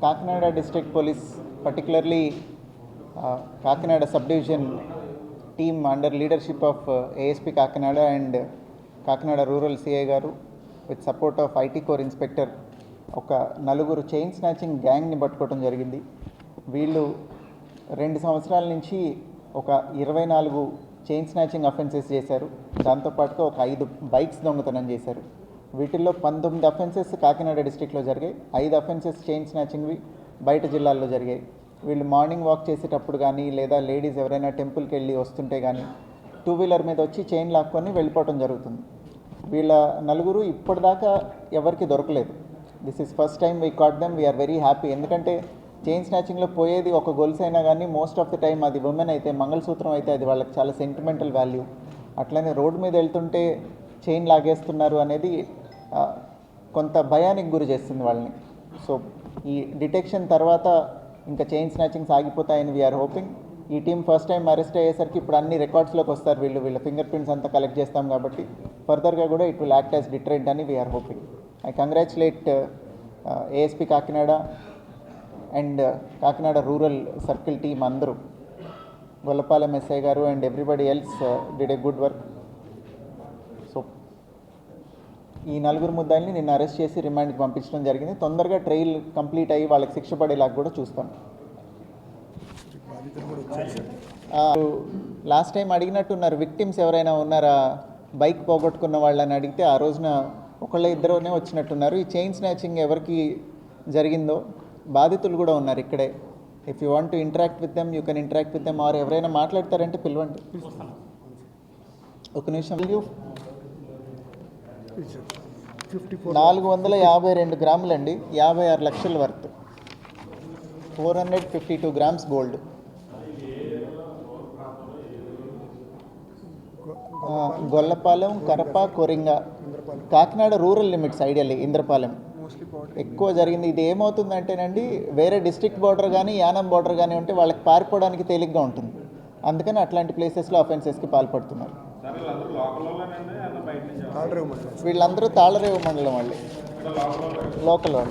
Kakinada District Police, particularly Kakinada Subdivision team under leadership of ASP Kakinada and Kakinada Rural CI Garu with support of IT Core Inspector ఒక నలుగురు chain snatching గ్యాంగ్ని పట్టుకోవడం జరిగింది. వీళ్ళు 2 సంవత్సరాల నుంచి ఒక 24 chain snatching offences చేశారు. దాంతోపాటుగా ఒక 5 బైక్స్ దొంగతనం చేశారు. వీటిల్లో 19 అఫెన్సెస్ కాకినాడ డిస్టిక్లో జరిగాయి, 5 అఫెన్సెస్ చైన్ స్నాచింగ్వి బయట జిల్లాల్లో జరిగాయి. వీళ్ళు మార్నింగ్ వాక్ చేసేటప్పుడు కానీ లేదా లేడీస్ ఎవరైనా టెంపుల్కి వెళ్ళి వస్తుంటే కానీ 2 వీలర్ మీద వచ్చి చైన్ లాక్కొని వెళ్ళిపోవడం జరుగుతుంది. వీళ్ళ నలుగురు ఇప్పటిదాకా ఎవరికి దొరకలేదు. This is first time we caught them. We are very happy. ఎందుకంటే చైన్ స్నాచింగ్లో పోయేది ఒక గొలుసు అయినా కానీ మోస్ట్ ఆఫ్ ది టైం అది ఉమెన్ అయితే, మంగళసూత్రం అయితే అది వాళ్ళకి చాలా సెంటిమెంటల్ వాల్యూ. అట్లనే రోడ్డు మీద వెళ్తుంటే చైన్ లాగేస్తున్నారు అనేది కొంత భయానికి గురి చేస్తుంది వాళ్ళని. సో ఈ డిటెక్షన్ తర్వాత ఇంకా చైన్ స్నాచింగ్స్ ఆగిపోతాయని వీఆర్ హోపింగ్. ఈ టీం ఫస్ట్ టైం అరెస్ట్ అయ్యేసరికి ఇప్పుడు అన్ని రికార్డ్స్లోకి వస్తారు. వీళ్ళ ఫింగర్ ప్రింట్స్ అంతా కలెక్ట్ చేస్తాం కాబట్టి ఫర్దర్గా కూడా it will act as deterrent అని we are hoping. I congratulate ASP Kakinada and Kakinada Rural Circle team Andru, Gollapalam SI Garu and everybody else did a good work. So, ఈ నలుగురు ముద్దాయిల్ని నిన్న arrest చేసి రిమాండ్కి పంపించడం జరిగింది. తొందరగా ట్రయల్ కంప్లీట్ అయ్యి వాళ్ళకి శిక్ష పడేలాగా కూడా చూస్తాం. లాస్ట్ టైం అడిగినట్టున్నారు, విక్టిమ్స్ ఎవరైనా ఉన్నారా బైక్ పోగొట్టుకున్న వాళ్ళని అడిగితే ఆ రోజున ఒకళ్ళ ఇద్దరునే వచ్చినట్టున్నారు. ఈ చైన్ స్నాచింగ్ ఎవరికి జరిగిందో బాధితులు కూడా ఉన్నారు ఇక్కడే. If you want to interact with them you can interact with them, or ఎవరైనా మాట్లాడతారంటే పిలవండి. ఒక నిమిషం. 452 గ్రాములండి, 56 లక్షల worth, 452 grams gold. Gollapalem, Karapa, Coringa, Kakinada rural limits, ideally Indrapalem ఎక్కువ జరిగింది. ఇది ఏమవుతుందంటేనండి, వేరే డిస్ట్రిక్ట్ బార్డర్ కానీ యానం బార్డర్ కానీ ఉంటే వాళ్ళకి పారిపోవడానికి తేలిగ్గా ఉంటుంది. అందుకని అట్లాంటి ప్లేసెస్లో అఫెన్సెస్కి పాల్పడుతున్నారు. వీళ్ళందరూ తాళరేవు మండలం వాళ్ళు, లోకల్ వాళ్ళు.